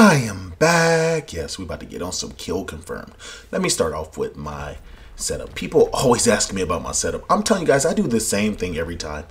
I am back. Yes, we about to get on some kill confirmed. Let me start off with my setup. People always ask me about my setup. I'm telling you guys, I do the same thing every time.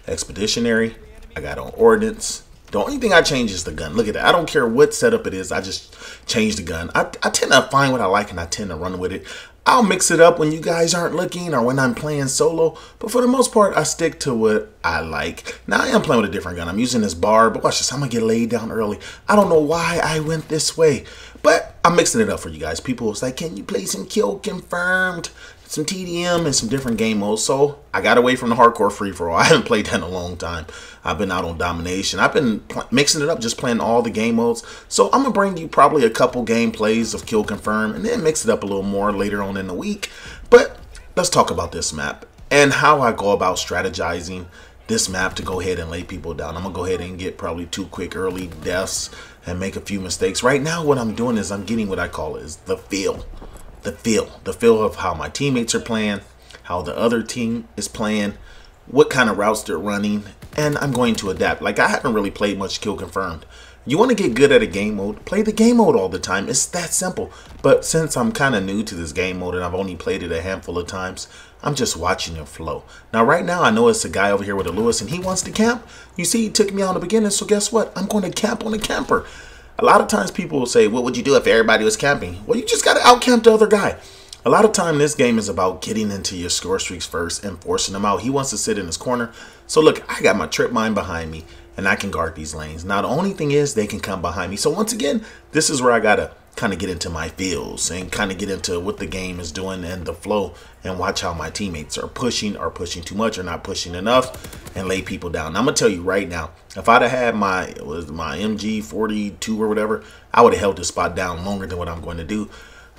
Expeditionary, I got on ordnance. The only thing I change is the gun. Look at that. I don't care what setup it is. I just change the gun. I tend to find what I like and I tend to run with it. I'll mix it up when you guys aren't looking or when I'm playing solo. But for the most part, I stick to what I like. Now, I am playing with a different gun. I'm using this bar, but watch this. I'm going to get laid down early. I don't know why I went this way, but I'm mixing it up for you guys. People was like, can you play some kill confirmed, some TDM, and some different game modes? So I got away from the hardcore free-for-all. I haven't played that in a long time. I've been out on domination. I've been mixing it up, just playing all the game modes. So I'm going to bring you probably a couple gameplays of kill confirm and then mix it up a little more later on in the week. But let's talk about this map and how I go about strategizing this map to go ahead and lay people down. I'm going to go ahead and get probably 2 quick early deaths and make a few mistakes. Right now what I'm doing is I'm getting what I call is the feel. The feel of how my teammates are playing, how the other team is playing, what kind of routes they're running, and I'm going to adapt. Like, I haven't really played much kill confirmed. You want to get good at a game mode, play the game mode all the time. It's that simple. But since I'm kind of new to this game mode and I've only played it a handful of times, I'm just watching it flow. Now right now I know it's a guy over here with a Lewis and he wants to camp. You see, he took me out in the beginning, so guess what? I'm going to camp on a camper. A lot of times people will say, what would you do if everybody was camping? Well, you just got to outcamp the other guy. A lot of time this game is about getting into your score streaks first and forcing them out. He wants to sit in his corner. So look, I got my trip mine behind me and I can guard these lanes. Now the only thing is they can come behind me. So once again, this is where I got to kind of get into my feels and kind of get into what the game is doing and the flow and watch how my teammates are pushing too much or not pushing enough and lay people down. Now, I'm going to tell you right now, if I'd have had my MG 42 or whatever, I would have held this spot down longer than what I'm going to do.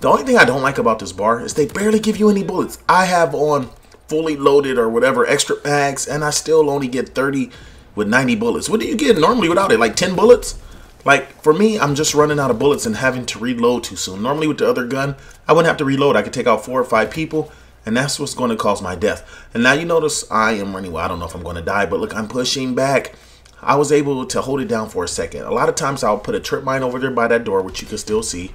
The only thing I don't like about this bar is they barely give you any bullets. I have on fully loaded or whatever extra mags and I still only get 30 with 90 bullets. What do you get normally without it? Like 10 bullets? Like, for me, I'm just running out of bullets and having to reload too soon. Normally with the other gun, I wouldn't have to reload. I could take out 4 or 5 people, and that's what's going to cause my death. And now you notice I am running. Well, I don't know if I'm going to die, but look, I'm pushing back. I was able to hold it down for a second. A lot of times I'll put a trip mine over there by that door, which you can still see.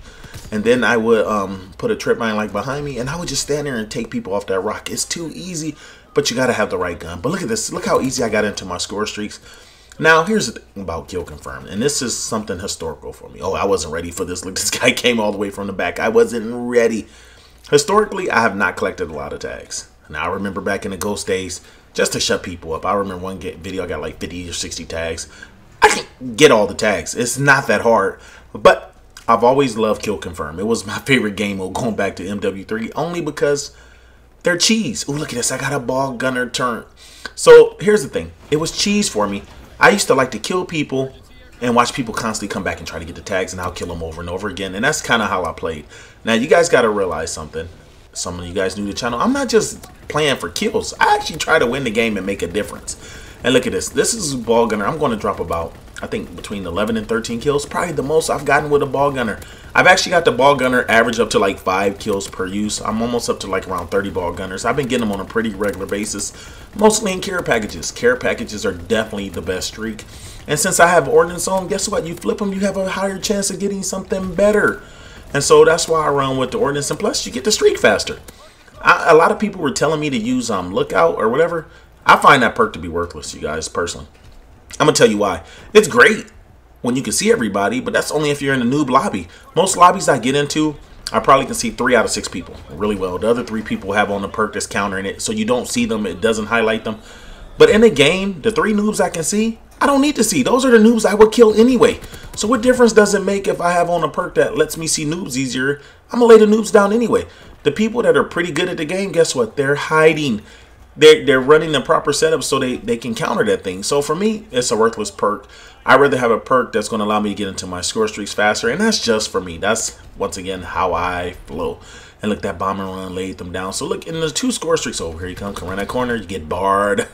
And then I would put a trip mine like behind me, and I would just stand there and take people off that rock. It's too easy, but you got to have the right gun. But look at this. Look how easy I got into my score streaks. Now, here's the thing about kill confirmed, and this is something historical for me. Oh, I wasn't ready for this. Look, this guy came all the way from the back. I wasn't ready. Historically, I have not collected a lot of tags. Now, I remember back in the Ghost days, just to shut people up. I remember one video, I got like 50 or 60 tags. I can get all the tags. It's not that hard, but I've always loved kill confirmed. It was my favorite game mode going back to MW3, only because they're cheese. Ooh, look at this. I got a ball gunner turn. So here's the thing. It was cheese for me. I used to like to kill people and watch people constantly come back and try to get the tags, and I'll kill them over and over again. And that's kind of how I played. Now, you guys got to realize something. Some of you guys new to the channel, I'm not just playing for kills. I actually try to win the game and make a difference. And look at this. This is a ball gunner. I'm going to drop about, I think, between 11 and 13 kills. Probably the most I've gotten with a ball gunner. I've actually got the ball gunner average up to like 5 kills per use. I'm almost up to like around 30 ball gunners. I've been getting them on a pretty regular basis, mostly in care packages. Care packages are definitely the best streak. And since I have ordnance on, guess what? You flip them, you have a higher chance of getting something better. And so that's why I run with the ordnance. And plus, you get the streak faster. A lot of people were telling me to use lookout or whatever. I find that perk to be worthless, you guys, personally. I'm going to tell you why. It's great when you can see everybody, but that's only if you're in a noob lobby. Most lobbies I get into, I probably can see 3 out of 6 people really well. The other 3 people have on the perk that's countering it, so you don't see them. It doesn't highlight them. But in a game, the 3 noobs I can see, I don't need to see. Those are the noobs I would kill anyway. So what difference does it make if I have on a perk that lets me see noobs easier? I'm going to lay the noobs down anyway. The people that are pretty good at the game, guess what? They're hiding. They're running the proper setup so they can counter that thing. So for me, it's a worthless perk. I'd rather have a perk that's going to allow me to get into my score streaks faster. And that's just for me. That's, once again, how I flow. And look, that bomber run laid them down. So look, in the 2 score streaks over here, you come around that corner, you get barred.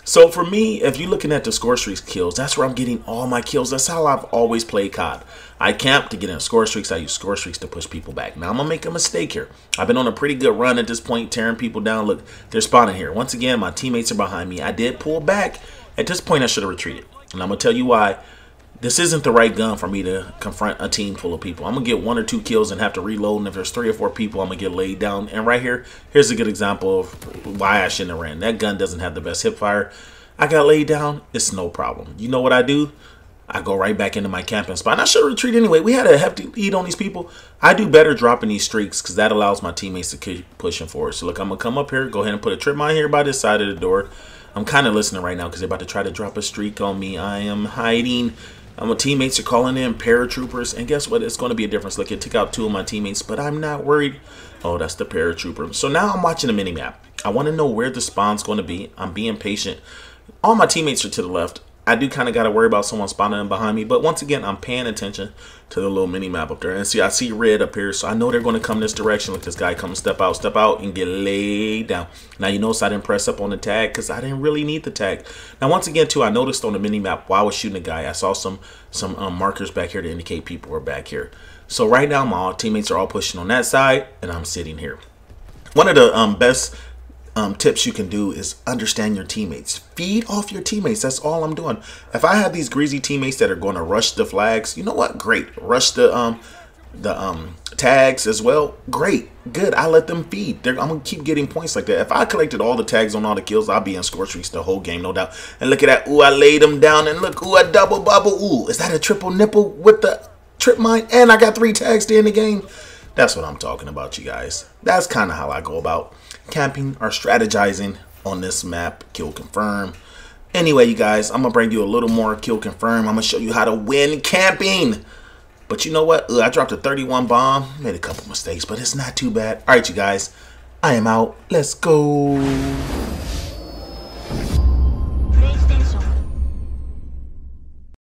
So for me, if you're looking at the score streaks kills, that's where I'm getting all my kills. That's how I've always played COD. I camp to get in score streaks. I use score streaks to push people back. Now I'm going to make a mistake here. I've been on a pretty good run at this point, tearing people down. Look, they're spawning here. Once again, my teammates are behind me. I did pull back. At this point, I should have retreated. And I'm going to tell you why. this isn't the right gun for me to confront a team full of people. I'm going to get 1 or 2 kills and have to reload. And if there's 3 or 4 people, I'm going to get laid down. And right here, here's a good example of why I shouldn't have ran. That gun doesn't have the best hip fire. I got laid down. It's no problem. You know what I do? I go right back into my camping spot. And I should retreat anyway. We had a hefty lead on these people. I do better dropping these streaks because that allows my teammates to keep pushing forward. So look, I'm going to come up here, go ahead and put a trip mine here by this side of the door. I'm kind of listening right now because they're about to try to drop a streak on me. I am hiding. My teammates are calling in paratroopers. And guess what? It's going to be a difference. Look, it took out 2 of my teammates, but I'm not worried. Oh, that's the paratrooper. So now I'm watching the minimap. I want to know where the spawn's going to be. I'm being patient. All my teammates are to the left. I do kind of got to worry about someone spawning in behind me. But once again, I'm paying attention to the little mini map up there. And see, I see red up here. So I know they're going to come this direction. Look, this guy come step out, and get laid down. Now, you notice I didn't press up on the tag because I didn't really need the tag. Now, once again, too, I noticed on the mini map while I was shooting the guy, I saw some markers back here to indicate people were back here. So right now, my teammates are all pushing on that side, and I'm sitting here. One of the best tips you can do is understand your teammates. Feed off your teammates. That's all I'm doing. If I have these greasy teammates that are going to rush the flags, you know what? Great. Rush the tags as well. Great. Good. I let them feed. I'm going to keep getting points like that. If I collected all the tags on all the kills, I'll be in score streaks the whole game, no doubt. And look at that. Ooh, I laid them down. And look, ooh, a double bubble. Ooh, is that a triple nipple with the trip mine? And I got 3 tags to end the game. That's what I'm talking about, you guys. That's kind of how I go about camping or strategizing on this map. Kill confirm. Anyway, you guys, I'm gonna bring you a little more kill confirm. I'm gonna show you how to win camping. But you know what? I dropped a 31 bomb. Made a couple mistakes, but it's not too bad. All right, you guys, I am out. Let's go.